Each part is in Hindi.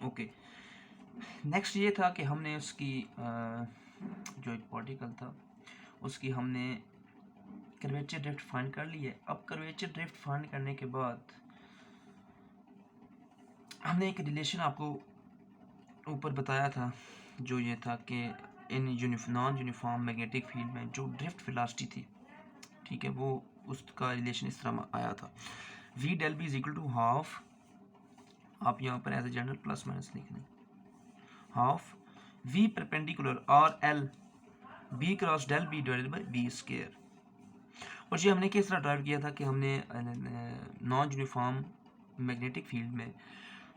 ओके, नेक्स्ट ये था कि हमने उसकी जो एक पार्टिकल था उसकी हमने कर्वेचर ड्रिफ्ट फाइंड कर ली है। अब कर्वेचर ड्रिफ्ट फाइंड करने के बाद हमने एक रिलेशन आपको ऊपर बताया था, जो ये था कि in non uniform magnetic field में जो ड्रिफ्ट वेलोसिटी थी, ठीक है, वो उसका रिलेशन इस तरह आया था, V del B is equal to half, आप यहाँ पर as a general plus minus लिख लें, हाफ वी परपेंडिकुलर और L B cross del B divided by B square. और ये हमने किस तरह ड्राइव किया था कि हमने नॉन यूनिफॉर्म मैग्नेटिक फील्ड में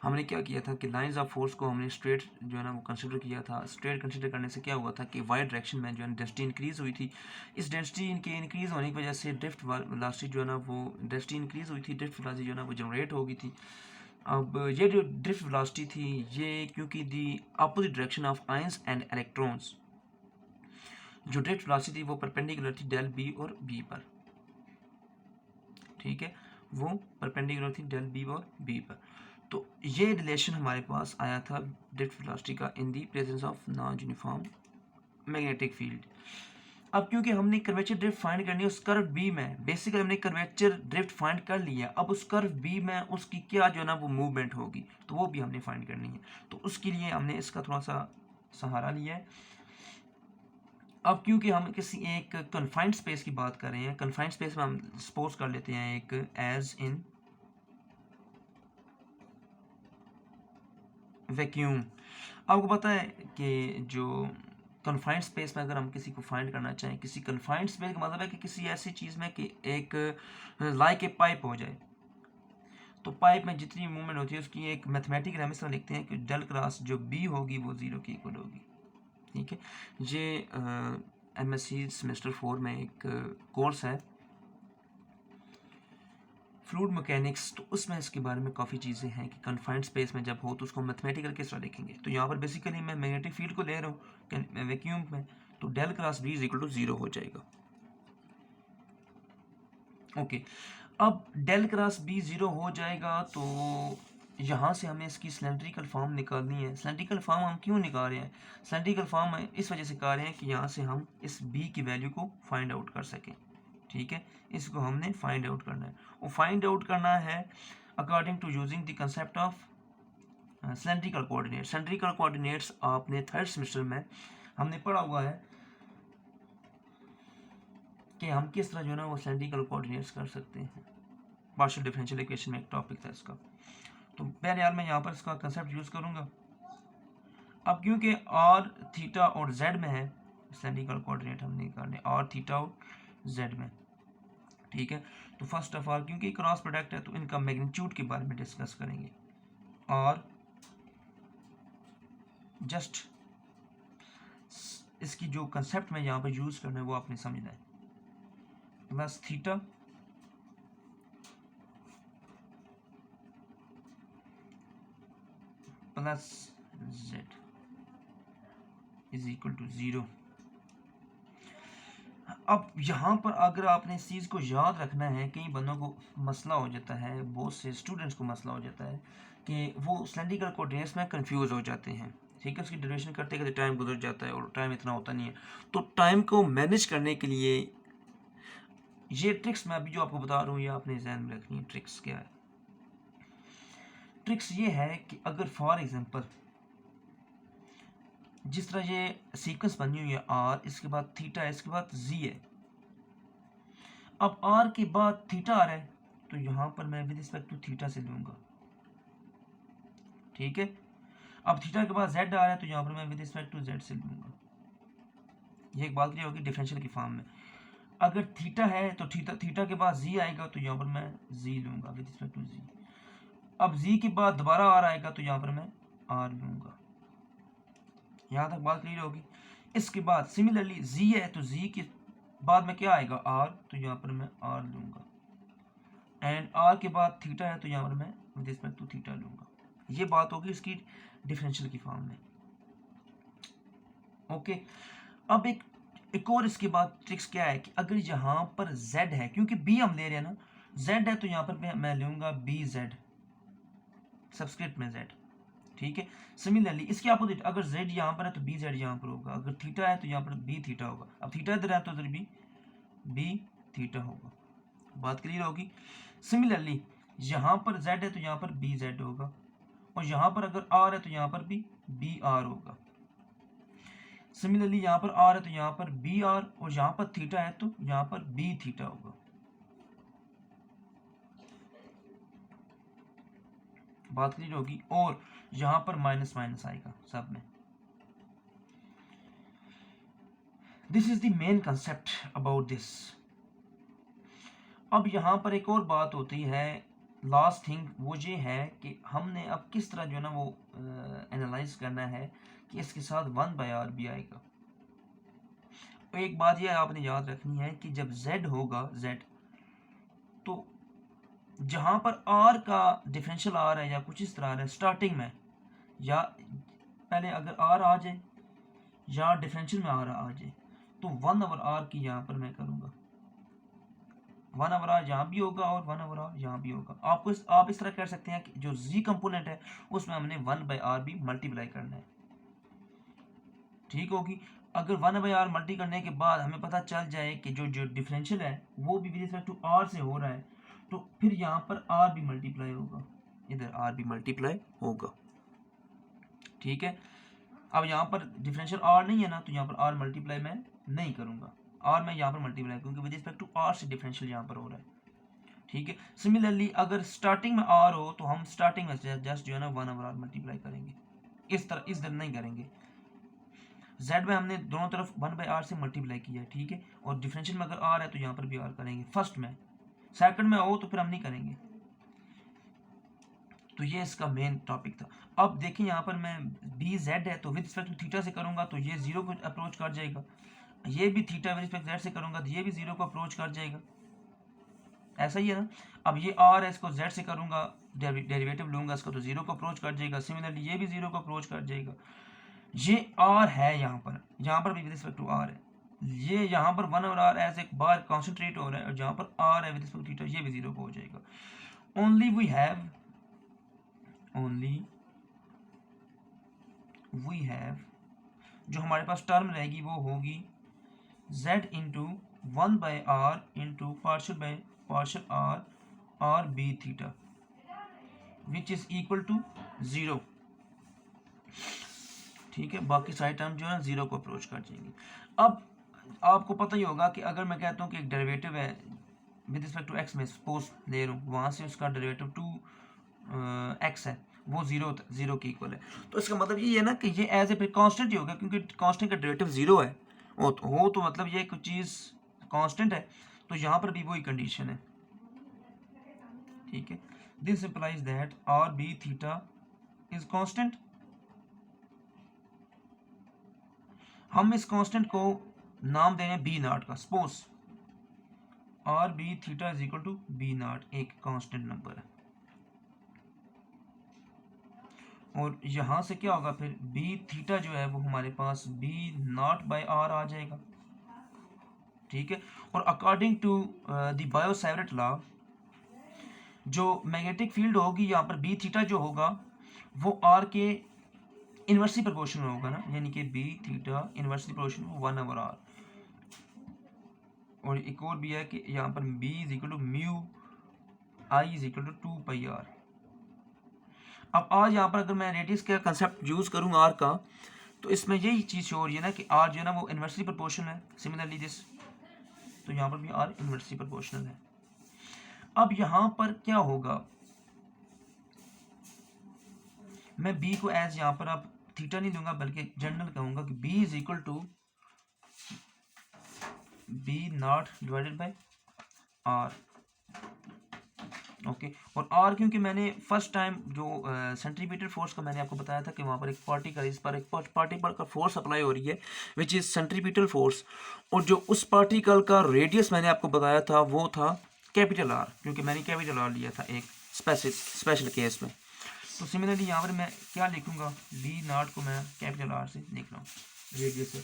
हमने क्या किया था कि लाइंस ऑफ फोर्स को हमने स्ट्रेट जो है ना वो कंसिडर किया था। स्ट्रेट कंसिडर करने से क्या हुआ था कि वाई डायरेक्शन में जो है डेंसिटी इंक्रीज हुई थी। इस डेंसिटी इनके इंक्रीज होने की वजह से ड्रिफ्ट वेलोसिटी जो है ना वो डेंसिटी इंक्रीज हुई थी, ड्रिफ्ट वेलोसिटी जो है ना वो जनरेट हो गई थी। अब ये जो ड्रिफ्ट वेलोसिटी थी ये क्योंकि the opposite direction of ions and electrons, जो ड्रिफ्ट वेलोसिटी थी वो परपेंडिकुलर थी डेल बी और बी पर, ठीक है, वो परपेंडिकुलर थी डेल बी और बी पर। तो ये रिलेशन हमारे पास आया था ड्रिफ्ट वेलोसिटी का in the presence of non uniform magnetic field. अब क्योंकि हमने कर्वेचर ड्रिफ्ट फाइंड करनी है उस कर्व बी में, बेसिकली हमने कर्वेचर ड्रिफ्ट फाइंड कर लिया, अब उस कर्व बी में उसकी क्या जो है ना वो मूवमेंट होगी तो वो भी हमने फाइंड करनी है। तो उसके लिए हमने इसका थोड़ा सा सहारा लिया है। अब क्योंकि हम किसी एक कन्फाइंड स्पेस की बात कर रहे हैं, कन्फाइंड स्पेस में हम सपोज कर लेते हैं एक एज इन वैक्यूम। आपको पता है कि जो कन्फाइंड स्पेस में अगर हम किसी को फाइंड करना चाहें, किसी कन्फाइंड स्पेस का मतलब है कि किसी ऐसी चीज़ में कि एक लाइक ए पाइप हो जाए, तो पाइप में जितनी मूवमेंट होती है उसकी एक मैथमेटिकल हम इस तरह लिखते हैं कि डेल क्रॉस जो बी होगी वो ज़ीरो की इक्वल होगी, ठीक है। ये MSc सेमेस्टर 4 में एक कोर्स है फ्लूइड मैकेनिक्स, तो उसमें इसके बारे में काफ़ी चीज़ें हैं कि कन्फाइंड स्पेस में जब हो तो उसको मैथमेटिकल किस तरह लिखेंगे। तो यहाँ पर बेसिकली मैं मैग्नेटिक फील्ड को ले रहा हूँ वैक्यूम में, तो del cross B is equal to zero हो जाएगा। ओके, अब डेल क्रॉस बी ज़ीरो हो जाएगा तो यहाँ से हमें इसकी सिलेंड्रिकल फॉर्म निकालनी है। सिलेंड्रिकल फॉर्म हम क्यों निकाल रहे हैं? सिलेंड्रिकल फॉर्म इस वजह से निकाल रहे हैं कि यहाँ से हम इस बी की वैल्यू को फाइंड आउट कर सकें, ठीक है। इसको हमने फाइंड आउट करना है, वो फाइंड आउट करना है according to using the concept of cylindrical coordinates. Cylindrical coordinates आपने थर्ड सेमेस्टर में हमने पढ़ा हुआ है कि हम किस तरह जो है ना वो सिलेंड्रिकल कोऑर्डिनेट्स कर सकते हैं। पार्शियल डिफरेंशियल इक्वेशन में एक टॉपिक था इसका, तो बहरहाल मैं यहाँ पर इसका कंसेप्ट यूज़ करूँगा। अब क्योंकि आर थीटा और जेड में है, सिलेंड्रिकल कोऑर्डिनेट हम निकालने आर थीटा और जेड में, ठीक है। तो फर्स्ट ऑफ ऑल क्योंकि क्रॉस प्रोडक्ट है तो इनका मैग्नीट्यूड के बारे में डिस्कस करेंगे, और जस्ट इसकी जो कंसेप्ट में यहाँ पर यूज़ करना है वो आपने समझना है। Plus theta plus Z is equal to zero. अब यहाँ पर अगर आपने इस चीज़ को याद रखना है, कई बंदों को मसला हो जाता है, बहुत से स्टूडेंट्स को मसला हो जाता है कि वो सिलेंड्रिकल कोऑर्डिनेट्स में कंफ्यूज हो जाते हैं, ठीक है। उसकी ड्यूरेशन करते करते टाइम गुजर जाता है और टाइम इतना होता नहीं है। तो टाइम को मैनेज करने के लिए ये ट्रिक्स मैं अभी जो आपको बता रहा हूँ ये आपने ध्यान में रखनी है। ट्रिक्स क्या है? ट्रिक्स ये है कि अगर फॉर एग्जांपल जिस तरह ये सीक्वेंस बनी हुई है आर, इसके बाद थीटा है, इसके बाद जी है, अब आर के बाद थीटा आ रहा है तो यहाँ पर मैं विद रिस्पेक्ट टू थीटा से लूँगा, ठीक है। अब थीटा के बाद जेड आ रहा है तो यहाँ पर मैं विद रिस्पेक्ट टू जेड से लूँगा। ये एक बात क्लियर होगी डिफरेंशियल की फॉर्म में। अगर थीटा है तो थीटा के बाद जी आएगा तो यहाँ पर मैं जी लूँगा विद रिस्पेक्ट टू जी। अब जी के बाद दोबारा आर आएगा तो यहाँ पर मैं आर लूँगा। यहाँ तक बात क्लियर होगी। इसके बाद सिमिलरली जी है तो जी के बाद में क्या आएगा आर, तो यहाँ पर मैं आर लूँगा, एंड आर के बाद थीटा है तो यहाँ पर मैं विद रिस्पेक्ट टू थीटा लूँगा। ये बात होगी इसकी डिफरेंशियल की फॉर्म में, ओके। अब एक और इसके बाद ट्रिक्स क्या है कि अगर यहाँ पर z है, क्योंकि b हम ले रहे हैं ना, z है तो यहाँ पर मैं लूँगा बी जेड, सबस्क्रिप्ट में z, ठीक है। सिमिलरली इसके अपोजिट अगर z यहाँ पर है तो बी जेड यहाँ पर होगा, अगर थीटा है तो यहाँ पर बी थीटा होगा। अब थीटा इधर है तो इधर भी बी थीटा होगा। बात क्लियर होगी। सिमिलरली यहाँ पर z है तो यहाँ पर बी जेड होगा, और यहाँ पर अगर r है तो यहाँ पर भी बी आर होगा। सिमिलरली यहाँ पर r है तो यहाँ पर बी आर, और यहाँ पर थीटा है तो यहाँ पर बी थीटा होगा। बात क्लियर होगी। और यहाँ पर माइनस माइनस आएगा सब में। This is the main concept about this. अब यहाँ पर एक और बात होती है, लास्ट थिंग वो ये है कि हमने अब किस तरह जो है ना वो एनालाइज करना है कि इसके साथ 1/r भी आएगा। तो एक बात यह आपने याद रखनी है कि जब z होगा z, तो जहाँ पर r का डिफरेंशियल r है या कुछ इस तरह है स्टार्टिंग में, या पहले अगर r आ जाए या डिफरेंशियल में r आ जाए, तो 1/r की यहाँ पर मैं करूँगा 1/r यहाँ भी होगा और 1/r यहाँ भी होगा। आप इस तरह कर सकते हैं कि जो z कंपोनेंट है उसमें हमने 1/r भी मल्टीप्लाई करना है, ठीक होगी। अगर 1/r मल्टी करने के बाद हमें पता चल जाए कि जो जो डिफरेंशियल है वो भी विद रिस्पेक्ट टू r से हो रहा है, तो फिर यहाँ पर r भी मल्टीप्लाई होगा, इधर r भी मल्टीप्लाई होगा, ठीक है। अब यहाँ पर डिफरेंशियल r नहीं है ना, तो यहाँ पर r मल्टीप्लाई मैं नहीं करूँगा, r मैं यहाँ पर मल्टीप्लाई क्योंकि विद रिस्पेक्ट टू r से डिफरेंशियल यहाँ पर हो रहा है, ठीक है। सिमिलरली अगर स्टार्टिंग में r हो तो हम स्टार्टिंग में जस्ट जो है ना 1/r मल्टीप्लाई करेंगे, इस तरह इस तरह नहीं करेंगे। z में हमने दोनों तरफ 1/r से मल्टीप्लाई किया है, ठीक है, और डिफरेंशियल में अगर r है तो यहाँ पर भी r करेंगे फर्स्ट में। सेकंड में हो तो फिर हम नहीं करेंगे। तो ये इसका मेन टॉपिक था। अब देखिए यहाँ पर मैं बी जेड है तो विद रिस्पेक्ट टू थीटा से करूँगा तो ये जीरो को अप्रोच कर जाएगा, ये भी थीटा विद रिस्पेक्ट जेड से करूँगा तो ये भी जीरो को अप्रोच कर जाएगा, ऐसा ही है ना। अब ये आर है, इसको जेड से करूँगा, डेरिवेटिव लूँगा इसका तो जीरो को अप्रोच कर जाएगा। सिमिलरली ये भी जीरो को अप्रोच कर जाएगा। ये r है यहाँ पर भी विद रिस्पेक्ट टू r है, ये यहाँ पर 1/r एज एक बार कॉन्सेंट्रेट हो रहा है, और जहाँ पर r है विद रिस्पेक्ट टू थीटा ये भी जीरो को हो जाएगा। ओनली वी हैव जो हमारे पास टर्म रहेगी वो होगी z into 1/r into partial by partial r b theta which is equal to 0, ठीक है। बाकी सारे टर्म जो है जीरो को अप्रोच कर जाएंगे। अब आपको पता ही होगा कि अगर मैं कहता हूँ कि एक डेरिवेटिव है विद रिस्पेक्ट टू एक्स में, सपोज ले रहा हूँ, वहाँ से उसका डेरिवेटिव टू एक्स है, वो जीरो के इक्वल है, तो इसका मतलब ये है ना कि ये एज ए फिर कांस्टेंट ही होगा, क्योंकि कांस्टेंट का डेरिवेटिव जीरो है हो तो मतलब ये कुछ चीज़ कांस्टेंट है, तो यहाँ पर भी वही कंडीशन है, ठीक है। This implies that R B theta is constant. हम इस कांस्टेंट को नाम देंगे बी नॉट का, suppose R B theta is equal to B nought, एक कांस्टेंट नंबर है, और यहाँ से क्या होगा फिर बी थीटा जो है वो हमारे पास बी नॉट बाई आर आ जाएगा, ठीक है। और according to the Biot Savart law जो मैग्नेटिक फील्ड होगी यहाँ पर बी थीटा जो होगा वो आर के इन्वर्सली प्रोपोर्शनल होगा ना, यानी कि B theta inversely proportional 1/r। और एक और भी है कि यहाँ पर b is equal to mu I is equal to 2πr। अब आज यहाँ पर अगर मैं रेडियस का कंसेप्ट यूज करूँ r का, तो इसमें यही चीज़ शो हो रही है ना कि r जो है ना वो इन्वर्सली प्रोपोर्शनल है। सिमिलरली दिस, तो यहाँ पर भी r इन्वर्सली प्रोपोर्शनल है। अब यहाँ पर क्या होगा, मैं b को एज यहाँ पर अब थीटा नहीं दूंगा बल्कि जनरल कहूँगा कि b is equal to B not divided by r, okay. और r क्योंकि मैंने फर्स्ट टाइम जो सेंट्रीपिटल फोर्स का मैंने आपको बताया था कि वहाँ पर एक पार्टिकल, इस पर एक पार्टिकल का फोर्स अप्लाई हो रही है विच इज़ सेंट्रीपिटल फोर्स, और जो उस पार्टिकल का रेडियस मैंने आपको बताया था वो था कैपिटल R, क्योंकि मैंने कैपिटल R लिया था एक स्पेशल केस में। तो सिमिलरली यहाँ पर मैं क्या लिखूँगा, बी नॉट को मैं कैपिटल R से लिख रहा हूँ, रेडियस से,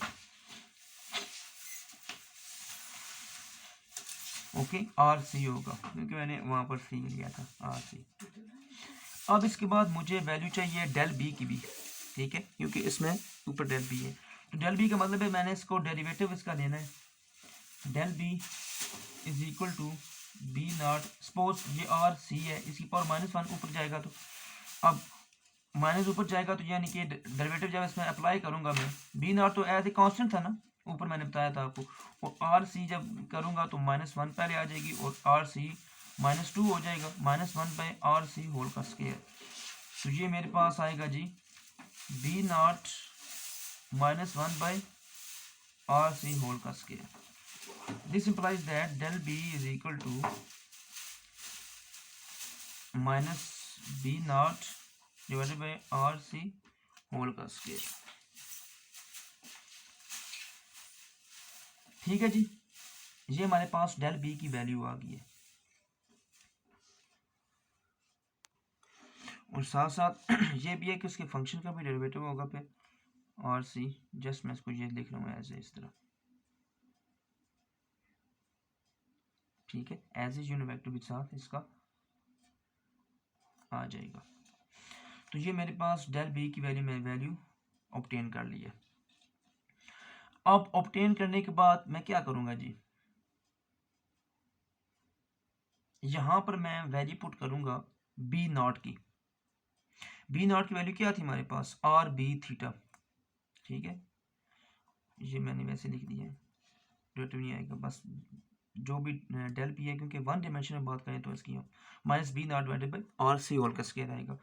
ओके। आर सी होगा क्योंकि मैंने वहाँ पर सी लिया था, आर सी। अब इसके बाद मुझे वैल्यू चाहिए डेल बी की भी, ठीक है, क्योंकि इसमें ऊपर डेल बी है। तो डेल बी का मतलब है मैंने इसको डेरिवेटिव इसका लेना है, del B is equal to B nought, suppose ये आर सी है, इसकी पावर -1 ऊपर जाएगा तो अब माइनस ऊपर जाएगा तो यानी कि डेरिवेटिव जब इसमें अप्लाई करूंगा मैं, बी नॉट तो एज ए कांस्टेंट था ना, ऊपर मैंने बताया था आपको, और आर सी जब करूंगा तो -1 पहले आ जाएगी और आर सी -2 हो जाएगा, -1/RC होल का स्क्वायर। तो ये मेरे पास आएगा जी बी नॉट -1/RC होल का square. This implies that del B is equal to minus B not divided by RC whole का स्क्वायर। ठीक है जी, ये हमारे पास डेल बी की वैल्यू आ गई है, और साथ साथ ये भी है कि उसके फंक्शन का भी डेरिवेटिव होगा पे RC, जस्ट मैं इसको ये लिख रहा हूँ ऐसे इस तरह, ठीक है, एज ए यूनिट वेक्टर के साथ इसका आ जाएगा। तो ये मेरे पास डेल बी की वैल्यू ऑब्टेन कर ली है। अब ऑब्टेन करने के बाद मैं क्या करूंगा जी, यहां पर मैं वैल्यू पुट करूंगा बी नॉट की। बी नॉट की वैल्यू क्या थी हमारे पास, आर बी थीटा, ठीक है, ये मैंने वैसे लिख दिया है, डेरिवेटिव नहीं आएगा, बस जो भी डेल बी है, क्योंकि वन डायमेंशन में बात करें तो इसकी minus B not divided by R C whole का स्क्वायर आएगा।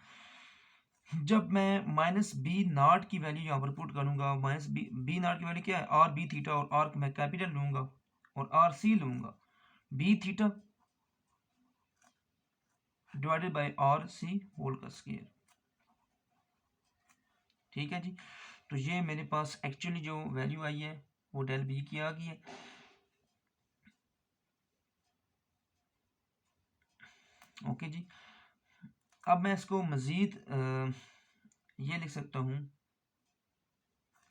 जब मैं माइनस बी नॉट की वैल्यू यहाँ पर पुट करूंगा, माइनस बी नॉट की वैल्यू क्या है, आर बी थीटा, और आर मैं कैपिटल लूंगा और आर सी लूंगा, B theta divided by R C whole का स्क्वायर। ठीक है जी, तो ये मेरे पास एक्चुअली जो वैल्यू आई है वो डेल बी की आ गई है। ओके जी, अब मैं इसको मज़ीद ये लिख सकता हूँ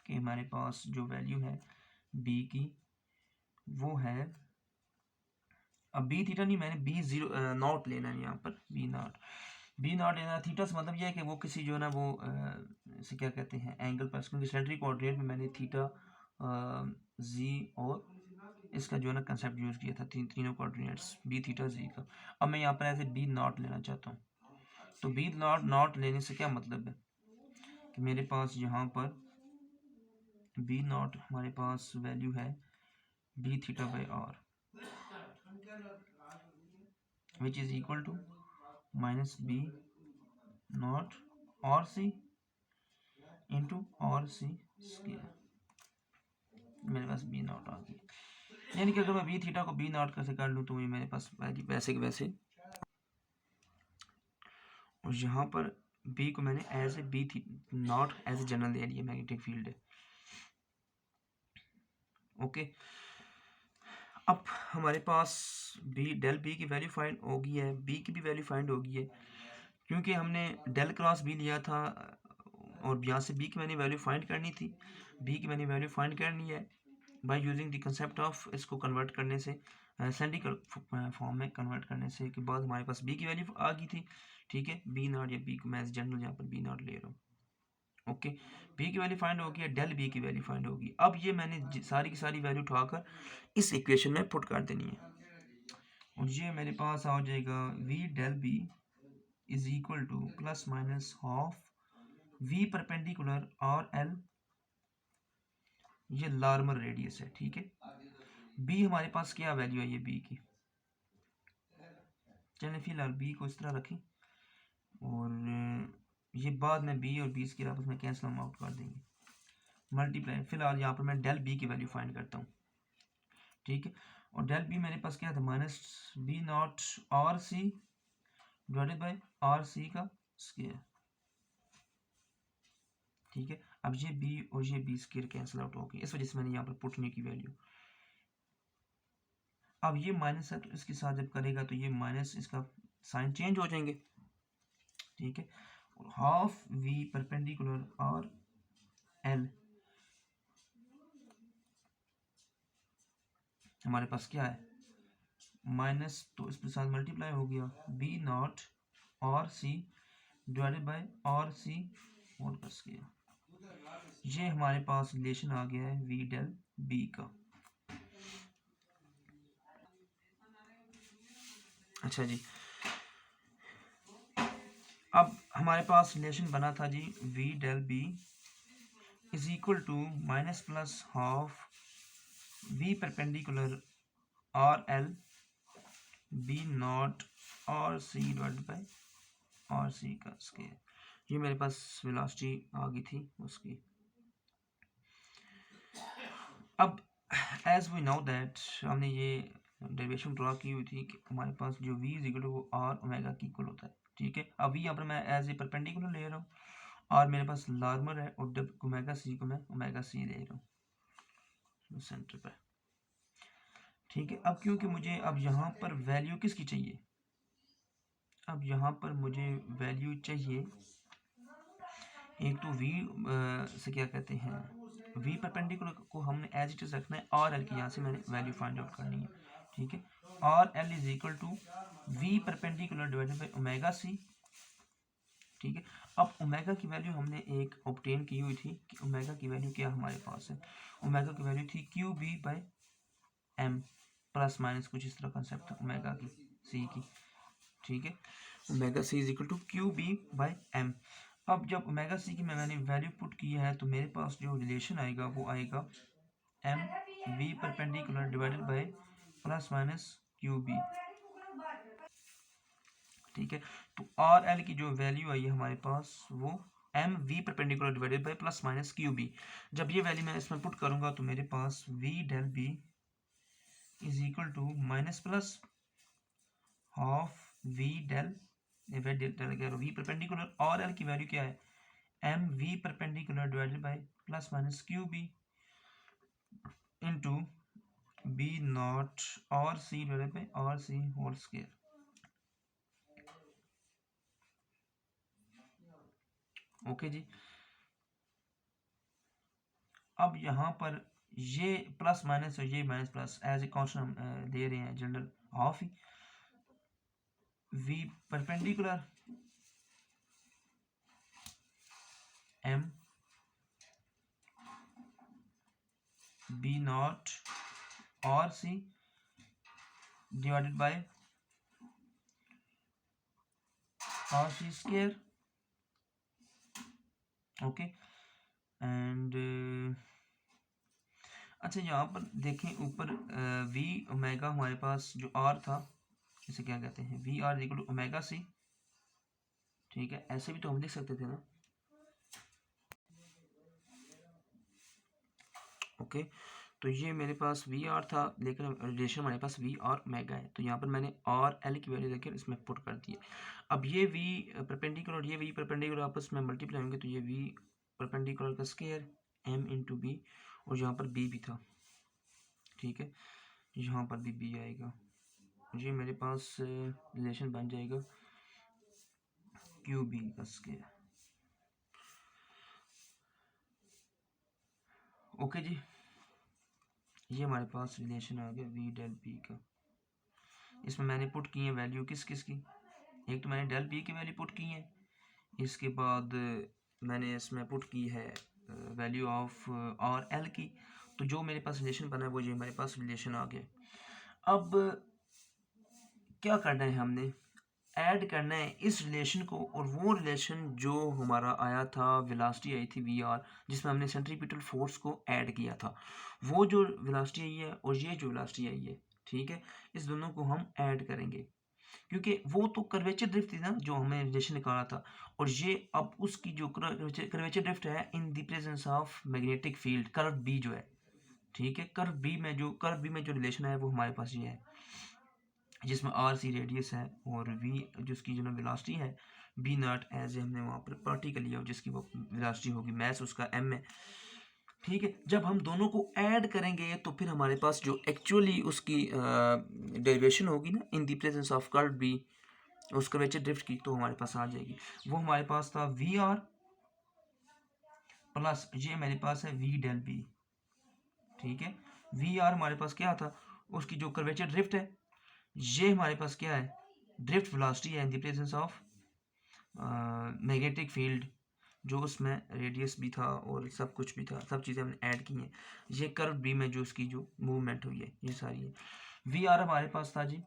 कि हमारे पास जो वैल्यू है बी की वो है, अब बी थीटा नहीं, मैंने बी जीरो नॉट लेना है, यहाँ पर बी नॉट लेना है। थीटा से मतलब यह है कि वो किसी जो है ना वो इसे क्या कहते हैं एंगल पर, क्योंकि सेंट्री कोऑर्डिनेट में मैंने थीटा जी और इसका जो है ना कंसेप्ट यूज़ किया था, तीनों कोऑर्डिनेट्स बी थीटा जी का। अब मैं यहाँ पर ऐसे बी नॉट लेना चाहता हूँ, तो बी नॉट लेने से क्या मतलब है कि मेरे पास यहाँ पर बी नॉट हमारे पास वैल्यू है B theta by R, which is equal to minus B not R C into R C square. मेरे पास बी नॉट आ गई, यानी कि अगर मैं बी थीटा को बी नॉट कैसे कर लूँ तो ये मेरे पास वैसे के वैसे, और यहाँ पर बी को मैंने एज ए बी थी नॉट एज ए जनरल ले लिया, मैग्नेटिक फील्ड है। ओके, अब हमारे पास डेल बी की वैल्यू फाइंड हो गई है, बी की भी वैल्यू फाइंड हो गई है, क्योंकि हमने डेल क्रॉस बी लिया था और यहाँ से बी की मैंने वैल्यू फाइंड करनी थी। बी की मैंने वैल्यू फाइंड करनी है by using the concept of, इसको कन्वर्ट करने से सिलेंड्रिकल फॉर्म में कन्वर्ट करने से के बाद हमारे पास बी की वैल्यू आ गई थी। ठीक है, बी नॉट या बी को मैं जनरल यहाँ पर बी नॉट ले रहा हूँ। ओके, बी की वैल्यू फाइंड होगी, डेल बी की वैल्यू फाइंड होगी। अब ये मैंने सारी की सारी वैल्यू उठाकर इस इक्वेशन में पुट कर देनी है, और ये मेरे पास आ जाएगा V del B is equal to plus minus half V perpendicular R L, ये लार्मर रेडियस है। ठीक है, बी हमारे पास क्या वैल्यू है ये बी की, चलिए फिलहाल बी को इस तरह रखें, और ये बाद में बी और बी के आपस में कैंसिल हम आउट कर देंगे, मल्टीप्लाई। फिलहाल यहाँ पर मैं डेल बी की वैल्यू फाइंड करता हूँ। ठीक है, और डेल बी मेरे पास क्या था, minus B not R C divided by R C का स्क्वायर। ठीक है, अब ये बी और ये बी स्क्वायर कैंसिल आउट हो गई, इस वजह से मैंने यहाँ पर पुट नहीं की वैल्यू। अब ये माइनस है तो इसके साथ जब करेगा तो ये माइनस, इसका साइन चेंज हो जाएंगे। ठीक है, और half V perpendicular R L हमारे पास क्या है माइनस, तो इसके साथ मल्टीप्लाई हो गया B not R C divided by R C whole का स्क्वायर। ये हमारे पास रिलेशन आ गया है वी डेल बी का। अच्छा जी, अब हमारे पास रिलेशन बना था जी V del B is equal to minus plus half V perpendicular R L B not R C divided by R C का स्क्वायर। ये मेरे पास वेलोसिटी आ गई थी उसकी। अब एज वी नो दैट हमने ये डेरिवेशन ड्रॉ की हुई थी कि हमारे पास जो v इज इक्वल टू वो आर ओमेगा की इक्वल होता है। ठीक है, अब यहाँ पर मैं एज ए परपेंडिकुलर ले रहा हूँ और मेरे पास नॉर्मल है और जब ओमेगा सी को मैं ओमेगा सी ले रहा हूँ सेंटर पर। ठीक है, अब क्योंकि मुझे अब यहाँ पर वैल्यू किसकी चाहिए, अब यहाँ पर मुझे वैल्यू चाहिए एक तो v से क्या कहते हैं v परपेंडिकुलर को हमने एज इट इज रखना है और एल की यहाँ से मैंने वैल्यू फाइंड आउट करनी है। ठीक है, और L is equal to v perpendicular divided by omega C. ठीक है, अब ओमेगा की वैल्यू हमने एक ऑब्टेन की हुई थी कि ओमेगा की वैल्यू क्या हमारे पास है, ओमेगा की वैल्यू थी Q B by M plus minus कुछ इस तरह कंसेप्ट था ओमेगा की सी की। ठीक है, omega C is equal to Q B by M. अब जब ओमेगा सी की मैंने वैल्यू पुट की है तो मेरे पास जो रिलेशन आएगा वो आएगा M V perpendicular divided by plus minus Q B. ठीक है, तो आर एल की जो वैल्यू आई है हमारे पास वो M V perpendicular divided by plus minus Q B. जब ये वैल्यू मैं इसमें पुट करूंगा तो मेरे पास V del B is equal to minus plus half V del V perpendicular और एल की वैल्यू क्या है M V perpendicular divided by plus minus Q B into B not और C divided by R C whole square. Okay जी, अब यहाँ पर ये प्लस माइनस और ये minus plus as a constant हम ले रहे हैं जनरल हाफ ही V perpendicular M B not और C divided by R C square. Okay and अच्छा यहाँ पर देखें ऊपर वी ओमेगा हमारे पास जो आर था इसे क्या कहते हैं V R equal to omega C. ठीक है, ऐसे भी तो हम लिख सकते थे ना। ओके, तो ये मेरे पास वी आर था लेकिन रिलेशन हमारे पास वी और ओमेगा है तो यहाँ पर मैंने और एल की वैल्यू लेकर इसमें पुट कर दी है। अब ये वी परपेंडिकुलर और ये वी परपेंडिकुलर आपस में मल्टीप्लाई होंगे तो ये वी परपेंडिकुलर का स्क्वायर एम इंटू बी और यहाँ पर बी भी था। ठीक है, यहाँ पर भी बी आएगा, ये मेरे पास रिलेशन बन जाएगा क्यू बी का स्क्वायर। ओके जी, ये हमारे पास रिलेशन आ गया वी डेल बी का। इसमें मैंने पुट की है वैल्यू किस किस की, एक तो मैंने डेल बी की वैल्यू पुट की है, इसके बाद मैंने इसमें पुट की है वैल्यू ऑफ और एल की। तो जो मेरे पास रिलेशन बना है वो ये हमारे पास रिलेशन आ गया। अब क्या करना है, हमने ऐड करना है इस रिलेशन को और वो रिलेशन जो हमारा आया था वेलोसिटी आई थी वी आर जिसमें हमने सेंट्रीपिटल फोर्स को ऐड किया था, वो जो वेलोसिटी आई है और ये जो वेलोसिटी आई है, ठीक है, इस दोनों को हम ऐड करेंगे क्योंकि वो तो कर्वेचर ड्रिफ्ट थी ना जो हमें रिलेशन निकाला था और ये अब उसकी जो कर्वेचर ड्रिफ्ट है in the presence of magnetic field curve B जो है। ठीक है, कर्व बी में जो रिलेशन है वो हमारे पास ये है जिसमें आर सी रेडियस है और वी जिसकी जो वेलोसिटी है बी नॉट एज ए हमने वहाँ पर पार्टिकल लिया जिसकी वो वेलोसिटी होगी मैस उसका एम है। ठीक है, जब हम दोनों को ऐड करेंगे तो फिर हमारे पास जो एक्चुअली उसकी डेरिवेशन होगी ना in the presence of curve B उस कर्वेचर ड्रिफ्ट की तो हमारे पास आ जाएगी। वो हमारे पास था वी आर प्लस ये मेरे पास है वी डेल बी। ठीक है, वी आर हमारे पास क्या था उसकी जो कर्वेचर ड्रिफ्ट है, ये हमारे पास क्या है ड्रिफ्ट वेलोसिटी है in the presence of magnetic field जो उसमें रेडियस भी था और सब कुछ भी था, सब चीज़ें हमने ऐड की हैं। ये कर्व बी में जो इसकी जो मूवमेंट हुई है ये सारी है। वी आर हमारे पास था जी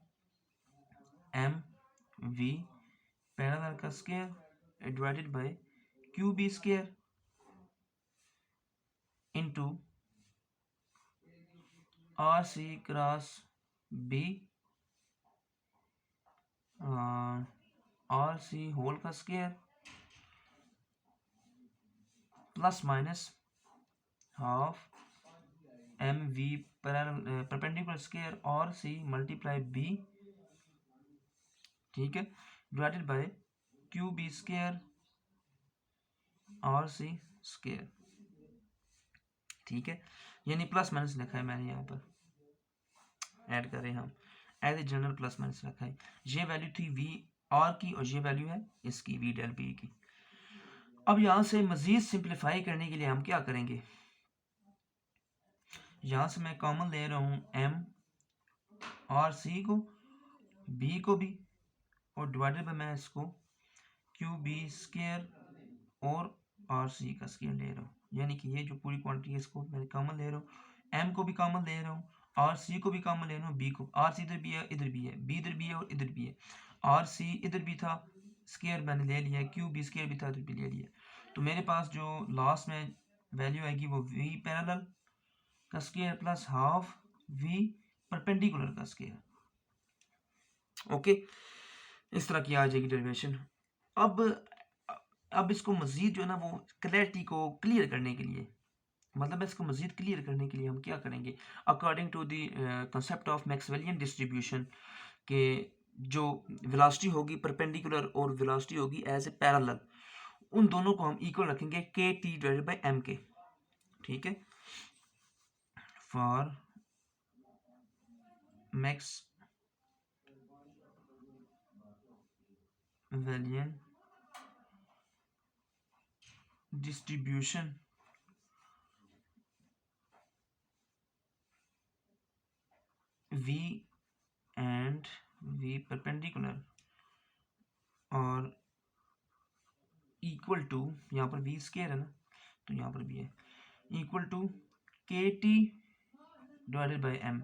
एम वी पैरेलल का square divided by Q B square into R C cross B R C whole का square plus minus half M V perpendicular square R C multiply B, ठीक है, divided by Q B square R C square, ठीक है। यानी प्लस माइनस लिखा है मैंने यहाँ पर, ऐड करें हम as a general plus minus रखा है। ये वैल्यू थी वी आर की और ये वैल्यू है इसकी वी डेल बी की। अब यहाँ से मजीद सिंप्लीफाई करने के लिए हम क्या करेंगे, यहाँ से मैं कॉमन ले रहा हूँ एम और सी को, बी को भी, और डिवाइडेड बाय मैं इसको क्यू बी स्क्वायर और आर सी का स्क्वायर ले रहा हूँ। यानी कि ये जो पूरी क्वांटिटी है इसको मैं कॉमन ले रहा हूँ, एम को भी कॉमन ले रहा हूँ, आर सी को भी कॉमन ले रहा हूँ, बी को, आर सी इधर भी है इधर भी है, बी इधर भी है और इधर भी है, आर सी इधर भी था स्क्वायर मैंने ले लिया, क्यू बी स्क्वायर भी था इधर भी ले लिया। तो मेरे पास जो लास्ट में वैल्यू आएगी वो वी पैरेलल का square plus half V perpendicular का स्क्वायर। ओके, इस तरह की आ जाएगी डेरिवेशन। अब इसको मजीद जो है ना वो क्लैरिटी को क्लियर करने के लिए, मतलब इसको मजीद क्लियर करने के लिए हम क्या करेंगे, according to the concept of Maxwellian distribution के जो वेलोसिटी होगी परपेंडिकुलर और वेलोसिटी होगी एज ए पैरेलल, उन दोनों को हम इक्वल रखेंगे के T divided by M K, ठीक है। For Maxwellian distribution V and V perpendicular are equal to, यहाँ पर V स्क्वायर है ना तो यहाँ पर भी है, इक्वल टू के टी डिवाइडेड बाई एम,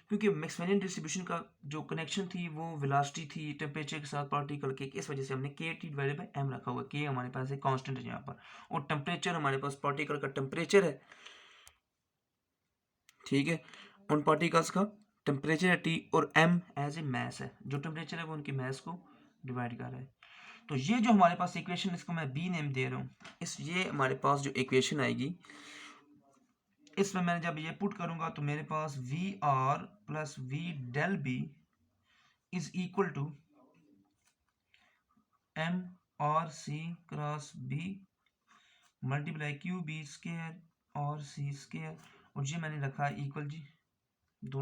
क्योंकि मैक्सवेलियन डिस्ट्रीब्यूशन का जो कनेक्शन थी वो वेलोसिटी थी टेम्परेचर के साथ पार्टिकल के, इस वजह से हमने के टी डिवाइडेड बाई एम रखा हुआ है। के हमारे पास एक कांस्टेंट है यहाँ पर, और टेम्परेचर हमारे पास पार्टिकल का टेम्परेचर है, ठीक है, उन पार्टिकल्स का टेम्परेचर है टी, और एम एज ए मैस है, जो टेम्परेचर है वो उनकी मैस को डिवाइड कर रहा है। तो ये जो हमारे पास इक्वेशन, इसको मैं बी नेम दे रहा हूँ, ये हमारे पास जो इक्वेशन आएगी इसमें मैंने जब ये पुट करूंगा तो मेरे पास V R plus V del B is equal to M R C cross B multiply Q B square R C square, और ये मैंने रखा है इक्वल जी दोनों